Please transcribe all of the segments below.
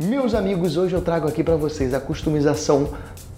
Meus amigos, hoje eu trago aqui pra vocês a customização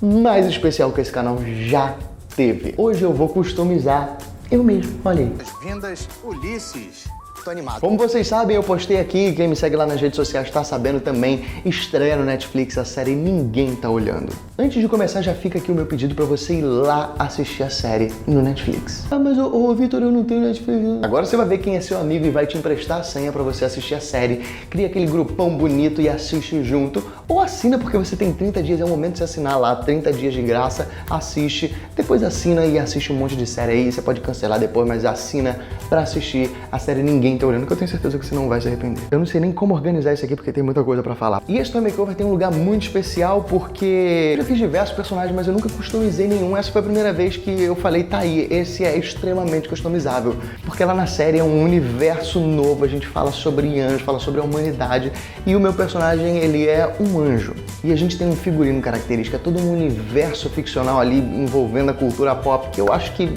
mais especial que esse canal já teve. Hoje eu vou customizar eu mesmo, olha aí. Boas-vindas, Ulisses. Tô animado. Como vocês sabem, eu postei aqui, quem me segue lá nas redes sociais tá sabendo também, estreia no Netflix a série Ninguém Tá Olhando. Antes de começar, já fica aqui o meu pedido pra você ir lá assistir a série no Netflix. Ah, mas ô Vitor, eu não tenho Netflix. Agora você vai ver quem é seu amigo e vai te emprestar a senha pra você assistir a série. Cria aquele grupão bonito e assiste junto. Ou assina, porque você tem 30 dias, é o momento de você assinar lá, 30 dias de graça, assiste. Depois assina e assiste um monte de série aí. Você pode cancelar depois, mas assina pra assistir a série Ninguém Tá Olhando, que eu tenho certeza que você não vai se arrepender. Eu não sei nem como organizar isso aqui, porque tem muita coisa pra falar. E esse Toy Makeover tem um lugar muito especial, porque eu já fiz diversos personagens, mas eu nunca customizei nenhum. Essa foi a primeira vez que eu falei, tá aí, esse é extremamente customizável. Porque lá na série é um universo novo, a gente fala sobre anjos, fala sobre a humanidade, e o meu personagem, ele é um anjo. E a gente tem um figurino característico, é todo um universo ficcional ali envolvendo a cultura pop, que eu acho que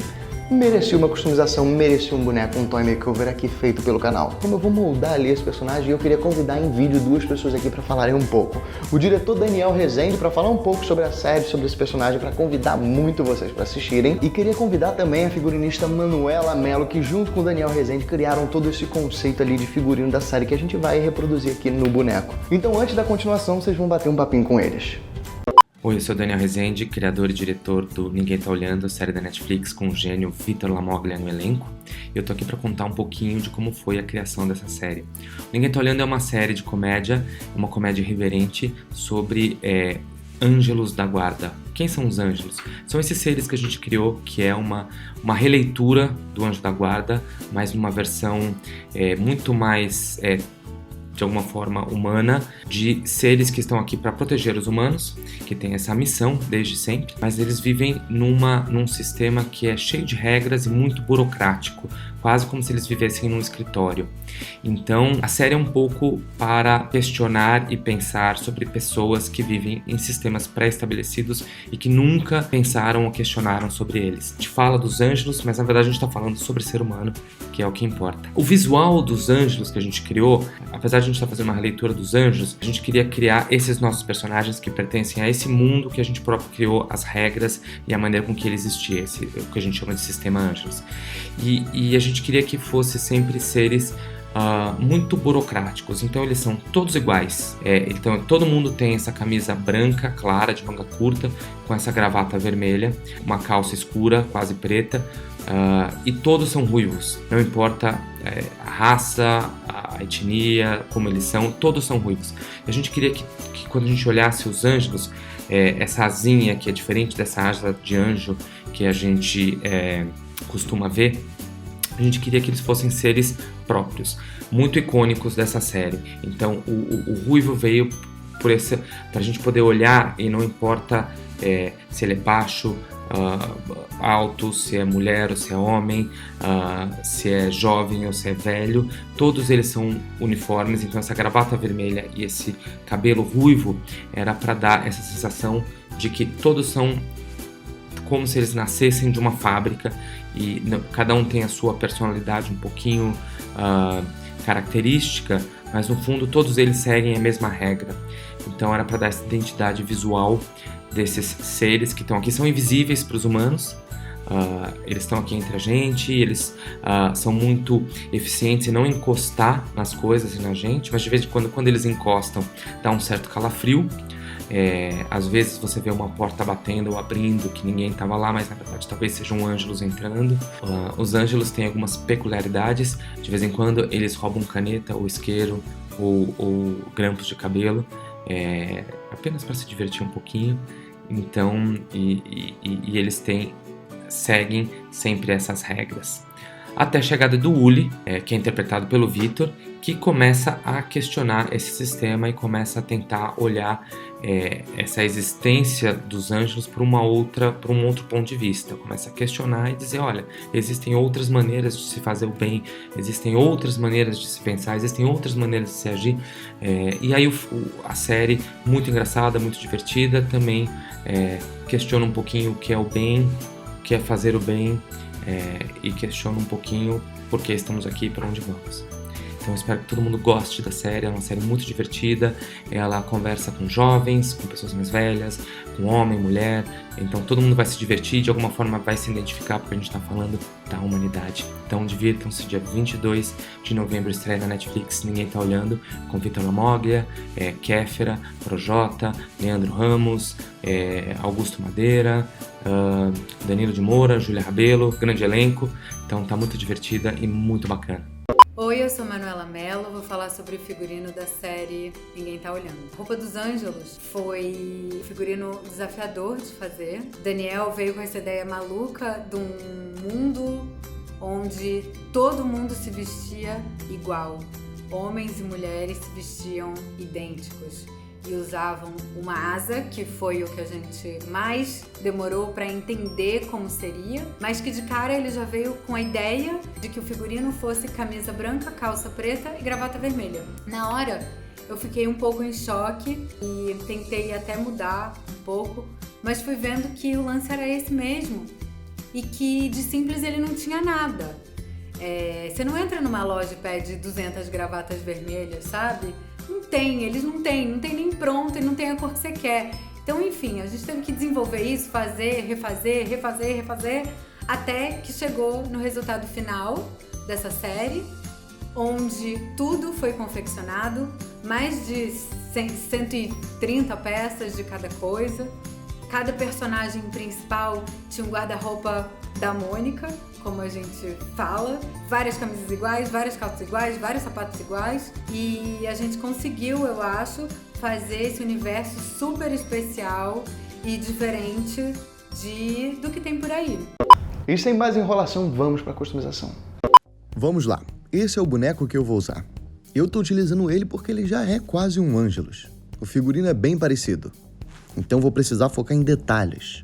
merecia uma customização, merecia um boneco, um Toy Makeover aqui feito pelo canal. Como eu vou moldar ali esse personagem, eu queria convidar em vídeo duas pessoas aqui para falarem um pouco. O diretor Daniel Rezende para falar um pouco sobre a série, sobre esse personagem, para convidar muito vocês para assistirem. E queria convidar também a figurinista Manuela Mello, que junto com o Daniel Rezende criaram todo esse conceito ali de figurino da série que a gente vai reproduzir aqui no boneco. Então antes da continuação, vocês vão bater um papinho com eles. Oi, eu sou o Daniel Rezende, criador e diretor do Ninguém Tá Olhando, série da Netflix com o gênio Vitor Lamoglia no elenco. Eu tô aqui para contar um pouquinho de como foi a criação dessa série. Ninguém Tá Olhando é uma série de comédia, uma comédia irreverente sobre ângelos da guarda. Quem são os ângelos? São esses seres que a gente criou, que é uma releitura do Anjo da Guarda, mas numa versão muito mais de alguma forma humana, de seres que estão aqui para proteger os humanos, que tem essa missão desde sempre, mas eles vivem num sistema que é cheio de regras e muito burocrático, quase como se eles vivessem num escritório. Então, a série é um pouco para questionar e pensar sobre pessoas que vivem em sistemas pré-estabelecidos e que nunca pensaram ou questionaram sobre eles. A gente fala dos ângelos, mas na verdade a gente está falando sobre ser humano, que é o que importa. O visual dos ângelos que a gente criou, apesar de a gente estar fazendo uma releitura dos anjos, a gente queria criar esses nossos personagens que pertencem a esse mundo que a gente próprio criou, as regras e a maneira com que ele existia, o que a gente chama de sistema ângelos. E a gente queria que fosse sempre seres muito burocráticos, então eles são todos iguais. Então todo mundo tem essa camisa branca, clara, de manga curta, com essa gravata vermelha, uma calça escura, quase preta, e todos são ruivos, não importa a raça, a etnia, como eles são, todos são ruivos. E a gente queria que quando a gente olhasse os ângelos, essa asinha que é diferente dessa asa de anjo que a gente costuma ver, a gente queria que eles fossem seres próprios, muito icônicos dessa série. Então o ruivo veio para a gente poder olhar e não importa se ele é baixo, alto, se é mulher ou se é homem, se é jovem ou se é velho, todos eles são uniformes. Então essa gravata vermelha e esse cabelo ruivo era para dar essa sensação de que todos são como se eles nascessem de uma fábrica e cada um tem a sua personalidade um pouquinho característica, mas no fundo todos eles seguem a mesma regra. Então era para dar essa identidade visual desses seres que estão aqui, são invisíveis para os humanos. Eles estão aqui entre a gente, eles são muito eficientes em não encostar nas coisas e na gente, mas de vez em quando eles encostam, dá um certo calafrio. Às vezes você vê uma porta batendo ou abrindo que ninguém estava lá, mas na verdade talvez sejam ângelos entrando. Os ângelos têm algumas peculiaridades, de vez em quando eles roubam caneta ou isqueiro ou grampos de cabelo, apenas para se divertir um pouquinho. Então, e eles seguem sempre essas regras. Até a chegada do Uli, que é interpretado pelo Vitor, que começa a questionar esse sistema e começa a tentar olhar essa existência dos ângelos por um outro ponto de vista. Começa a questionar e dizer, olha, existem outras maneiras de se fazer o bem, existem outras maneiras de se pensar, existem outras maneiras de se agir. E aí a série, muito engraçada, muito divertida, também questiona um pouquinho o que é o bem, o que é fazer o bem, e questiona um pouquinho por que estamos aqui e para onde vamos. Então eu espero que todo mundo goste da série, é uma série muito divertida, ela conversa com jovens, com pessoas mais velhas, com homem, mulher, então todo mundo vai se divertir, de alguma forma vai se identificar, porque a gente está falando da humanidade. Então divirtam-se, dia 22 de novembro estreia na Netflix Ninguém Tá Olhando, com Vitor Lamoglia, Kéfera, Projota, Leandro Ramos, Augusto Madeira, Danilo de Moura, Júlia Rabelo, grande elenco, então tá muito divertida e muito bacana. Oi, eu sou Manuela Mello, vou falar sobre o figurino da série Ninguém Tá Olhando. Roupa dos Ângelos foi um figurino desafiador de fazer. Daniel veio com essa ideia maluca de um mundo onde todo mundo se vestia igual. Homens e mulheres se vestiam idênticos e usavam uma asa, que foi o que a gente mais demorou para entender como seria, mas que de cara ele já veio com a ideia de que o figurino fosse camisa branca, calça preta e gravata vermelha. Na hora eu fiquei um pouco em choque e tentei até mudar um pouco, mas fui vendo que o lance era esse mesmo e que de simples ele não tinha nada. Você não entra numa loja e pede 200 gravatas vermelhas, sabe? Não tem, eles não tem nem pronto e não tem a cor que você quer. Então, enfim, a gente teve que desenvolver isso, fazer, refazer, até que chegou no resultado final dessa série, onde tudo foi confeccionado, mais de 130 peças de cada coisa. Cada personagem principal tinha um guarda-roupa da Mônica, como a gente fala, várias camisas iguais, várias calças iguais, vários sapatos iguais, e a gente conseguiu, eu acho, fazer esse universo super especial e diferente do que tem por aí. E sem mais enrolação, vamos para a customização. Vamos lá, esse é o boneco que eu vou usar. Eu tô utilizando ele porque ele já é quase um Ângelus. O figurino é bem parecido, então vou precisar focar em detalhes.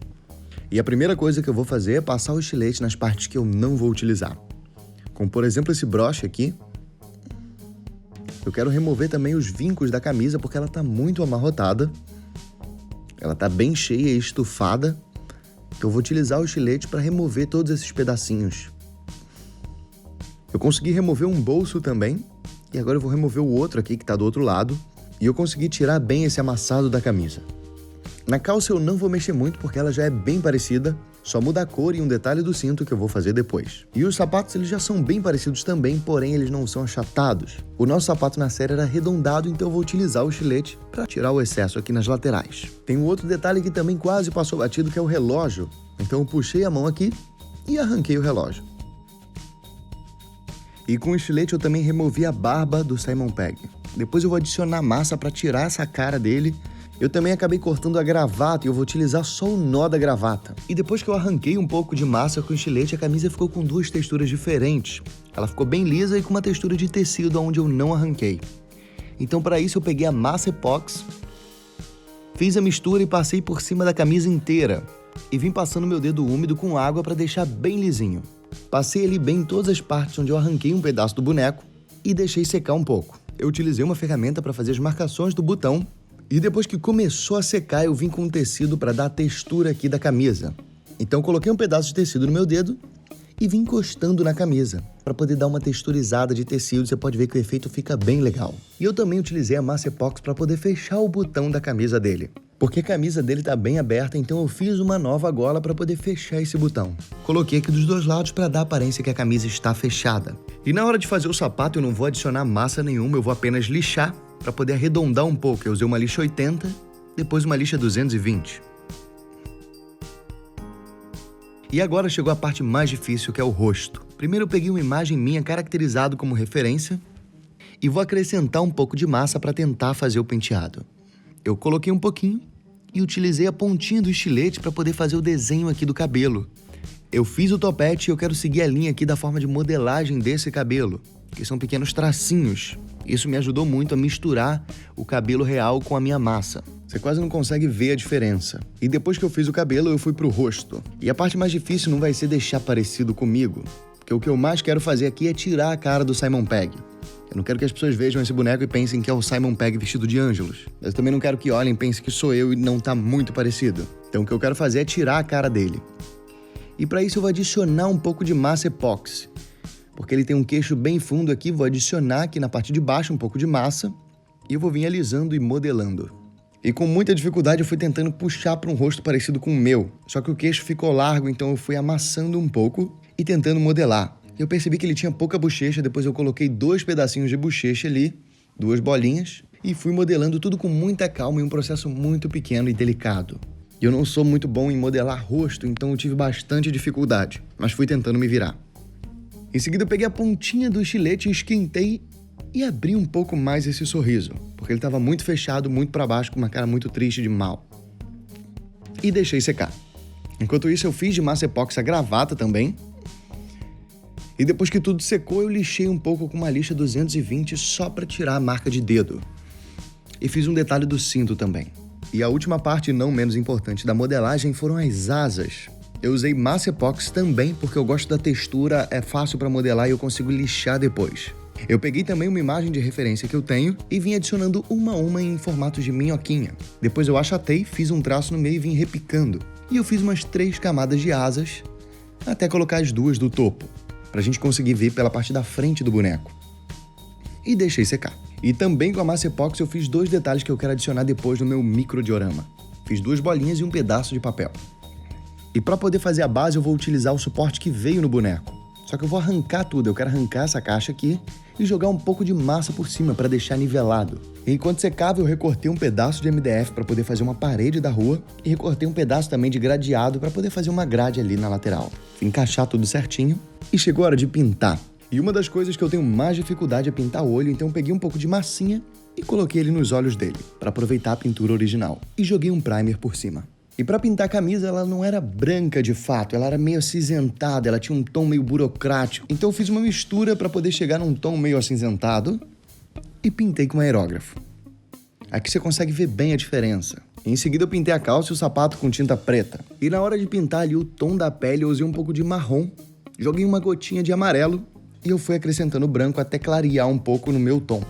E a primeira coisa que eu vou fazer é passar o estilete nas partes que eu não vou utilizar. Como, por exemplo, esse broche aqui. Eu quero remover também os vincos da camisa porque ela tá muito amarrotada. Ela tá bem cheia e estufada. Eu vou utilizar o estilete para remover todos esses pedacinhos. Eu consegui remover um bolso também. E agora eu vou remover o outro aqui que tá do outro lado. E eu consegui tirar bem esse amassado da camisa. Na calça eu não vou mexer muito porque ela já é bem parecida, só muda a cor e um detalhe do cinto que eu vou fazer depois. E os sapatos eles já são bem parecidos também, porém eles não são achatados. O nosso sapato na série era arredondado, então eu vou utilizar o estilete para tirar o excesso aqui nas laterais. Tem um outro detalhe que também quase passou batido, que é o relógio. Então eu puxei a mão aqui e arranquei o relógio. E com o estilete eu também removi a barba do Simon Pegg. Depois eu vou adicionar massa para tirar essa cara dele. Eu também acabei cortando a gravata e eu vou utilizar só o nó da gravata. E depois que eu arranquei um pouco de massa com o estilete, a camisa ficou com duas texturas diferentes. Ela ficou bem lisa e com uma textura de tecido onde eu não arranquei. Então para isso eu peguei a massa epox, fiz a mistura e passei por cima da camisa inteira. E vim passando meu dedo úmido com água para deixar bem lisinho. Passei ali bem em todas as partes onde eu arranquei um pedaço do boneco e deixei secar um pouco. Eu utilizei uma ferramenta para fazer as marcações do botão. E depois que começou a secar, eu vim com um tecido para dar a textura aqui da camisa. Então coloquei um pedaço de tecido no meu dedo e vim encostando na camisa, para poder dar uma texturizada de tecido. Você pode ver que o efeito fica bem legal. E eu também utilizei a massa epox para poder fechar o botão da camisa dele. Porque a camisa dele tá bem aberta, então eu fiz uma nova gola para poder fechar esse botão. Coloquei aqui dos dois lados para dar a aparência que a camisa está fechada. E na hora de fazer o sapato eu não vou adicionar massa nenhuma, eu vou apenas lixar para poder arredondar um pouco. Eu usei uma lixa 80, depois uma lixa 220. E agora chegou a parte mais difícil, que é o rosto. Primeiro eu peguei uma imagem minha caracterizado como referência e vou acrescentar um pouco de massa para tentar fazer o penteado. Eu coloquei um pouquinho e utilizei a pontinha do estilete para poder fazer o desenho aqui do cabelo. Eu fiz o topete e eu quero seguir a linha aqui da forma de modelagem desse cabelo, que são pequenos tracinhos. Isso me ajudou muito a misturar o cabelo real com a minha massa. Você quase não consegue ver a diferença. E depois que eu fiz o cabelo, eu fui pro rosto. E a parte mais difícil não vai ser deixar parecido comigo, porque o que eu mais quero fazer aqui é tirar a cara do Simon Pegg. Eu não quero que as pessoas vejam esse boneco e pensem que é o Simon Pegg vestido de Ângelus. Mas eu também não quero que olhem e pensem que sou eu e não tá muito parecido. Então o que eu quero fazer é tirar a cara dele. E para isso eu vou adicionar um pouco de massa epóxi. porque ele tem um queixo bem fundo aqui. Vou adicionar aqui na parte de baixo um pouco de massa e eu vou vir alisando e modelando. E com muita dificuldade eu fui tentando puxar para um rosto parecido com o meu, só que o queixo ficou largo, então eu fui amassando um pouco e tentando modelar. Eu percebi que ele tinha pouca bochecha, depois eu coloquei 2 pedacinhos de bochecha ali, 2 bolinhas, e fui modelando tudo com muita calma em um processo muito pequeno e delicado. Eu não sou muito bom em modelar rosto, então eu tive bastante dificuldade, mas fui tentando me virar. Em seguida eu peguei a pontinha do estilete, esquentei e abri um pouco mais esse sorriso, porque ele estava muito fechado, muito para baixo, com uma cara muito triste de mal. E deixei secar. Enquanto isso eu fiz de massa epóxi a gravata também. E depois que tudo secou, eu lixei um pouco com uma lixa 220 só para tirar a marca de dedo. E fiz um detalhe do cinto também. E a última parte, não menos importante, da modelagem foram as asas. Eu usei massa epóxi também porque eu gosto da textura, é fácil para modelar e eu consigo lixar depois. Eu peguei também uma imagem de referência que eu tenho e vim adicionando uma a uma em formatos de minhoquinha. Depois eu achatei, fiz um traço no meio e vim repicando. E eu fiz umas 3 camadas de asas até colocar as 2 do topo, pra gente conseguir ver pela parte da frente do boneco. E deixei secar. E também com a massa epóxi eu fiz 2 detalhes que eu quero adicionar depois no meu microdiorama. Fiz 2 bolinhas e um pedaço de papel. E para poder fazer a base eu vou utilizar o suporte que veio no boneco. Só que eu vou arrancar tudo, eu quero arrancar essa caixa aqui e jogar um pouco de massa por cima para deixar nivelado. E enquanto secava eu recortei um pedaço de MDF para poder fazer uma parede da rua e recortei um pedaço também de gradeado para poder fazer uma grade ali na lateral. Fui encaixar tudo certinho e chegou a hora de pintar. E uma das coisas que eu tenho mais dificuldade é pintar o olho, então eu peguei um pouco de massinha e coloquei ele nos olhos dele, para aproveitar a pintura original. E joguei um primer por cima. E para pintar a camisa, ela não era branca de fato, ela era meio acinzentada, ela tinha um tom meio burocrático. Então eu fiz uma mistura para poder chegar num tom meio acinzentado e pintei com um aerógrafo. Aqui você consegue ver bem a diferença. Em seguida eu pintei a calça e o sapato com tinta preta. E na hora de pintar ali o tom da pele, eu usei um pouco de marrom, joguei uma gotinha de amarelo e eu fui acrescentando branco até clarear um pouco no meu tom.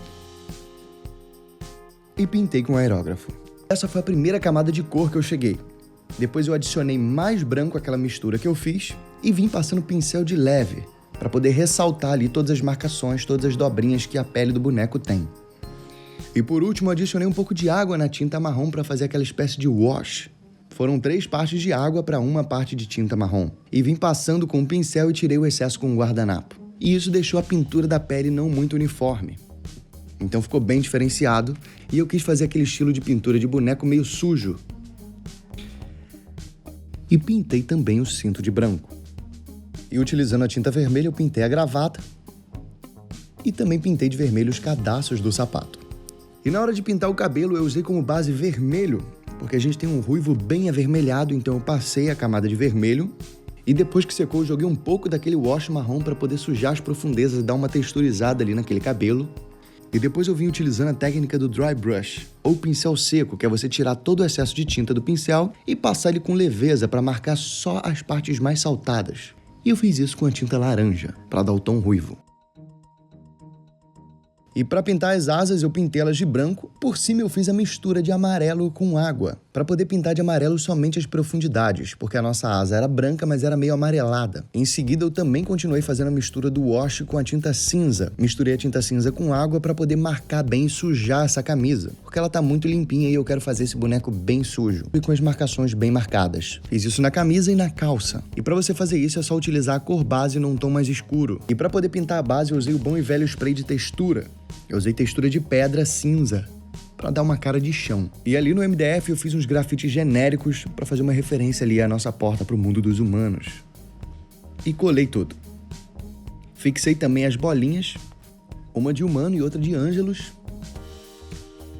E pintei com um aerógrafo. Essa foi a primeira camada de cor que eu cheguei. Depois eu adicionei mais branco àquela mistura que eu fiz e vim passando pincel de leve para poder ressaltar ali todas as marcações, todas as dobrinhas que a pele do boneco tem. E por último, eu adicionei um pouco de água na tinta marrom para fazer aquela espécie de wash. Foram 3 partes de água para uma parte de tinta marrom. E vim passando com um pincel e tirei o excesso com um guardanapo. E isso deixou a pintura da pele não muito uniforme. Então ficou bem diferenciado e eu quis fazer aquele estilo de pintura de boneco meio sujo. E pintei também o cinto de branco. E utilizando a tinta vermelha eu pintei a gravata e também pintei de vermelho os cadastros do sapato. E na hora de pintar o cabelo eu usei como base vermelho, porque a gente tem um ruivo bem avermelhado, então eu passei a camada de vermelho e depois que secou eu joguei um pouco daquele wash marrom para poder sujar as profundezas e dar uma texturizada ali naquele cabelo. E depois eu vim utilizando a técnica do dry brush, ou pincel seco, que é você tirar todo o excesso de tinta do pincel e passar ele com leveza para marcar só as partes mais saltadas. E eu fiz isso com a tinta laranja, para dar o tom ruivo. E para pintar as asas eu pintei elas de branco, por cima eu fiz a mistura de amarelo com água, para poder pintar de amarelo somente as profundidades, porque a nossa asa era branca, mas era meio amarelada. Em seguida eu também continuei fazendo a mistura do wash com a tinta cinza. Misturei a tinta cinza com água para poder marcar bem e sujar essa camisa, porque ela tá muito limpinha e eu quero fazer esse boneco bem sujo, e com as marcações bem marcadas. Fiz isso na camisa e na calça. E para você fazer isso é só utilizar a cor base num tom mais escuro. E para poder pintar a base eu usei o bom e velho spray de textura. Eu usei textura de pedra cinza para dar uma cara de chão. E ali no MDF eu fiz uns grafites genéricos para fazer uma referência ali à nossa porta para o mundo dos humanos. E colei tudo. Fixei também as bolinhas, uma de humano e outra de Ângelus.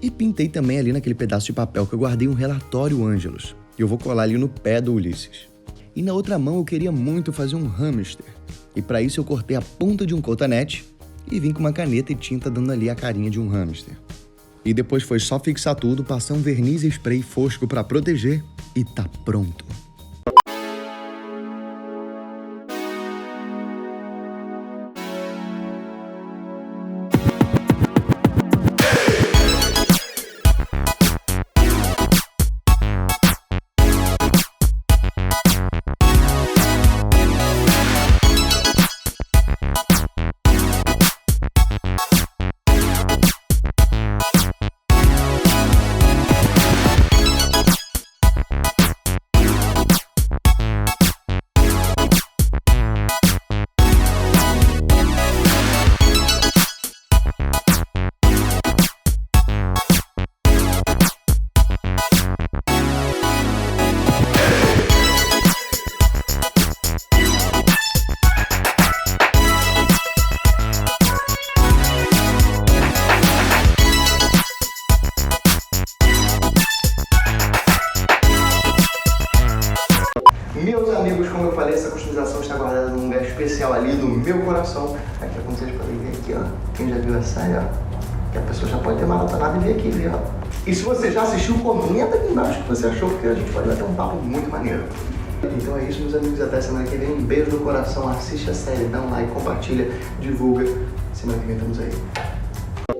E pintei também ali naquele pedaço de papel que eu guardei um relatório Ângelus. E eu vou colar ali no pé do Ulisses. E na outra mão eu queria muito fazer um hamster. E para isso eu cortei a ponta de um cotonete e vim com uma caneta e tinta dando ali a carinha de um hamster. E depois foi só fixar tudo, passar um verniz e spray fosco para proteger e tá pronto. série, ó. Que a pessoa já pode ter maratonado e vir aqui, viu? E se você já assistiu, comenta aqui embaixo o que você achou, porque a gente pode bater um papo muito maneiro. Então é isso, meus amigos, até semana que vem. Um beijo no coração, assiste a série, dá um like, compartilha, divulga. Semana que vem estamos aí.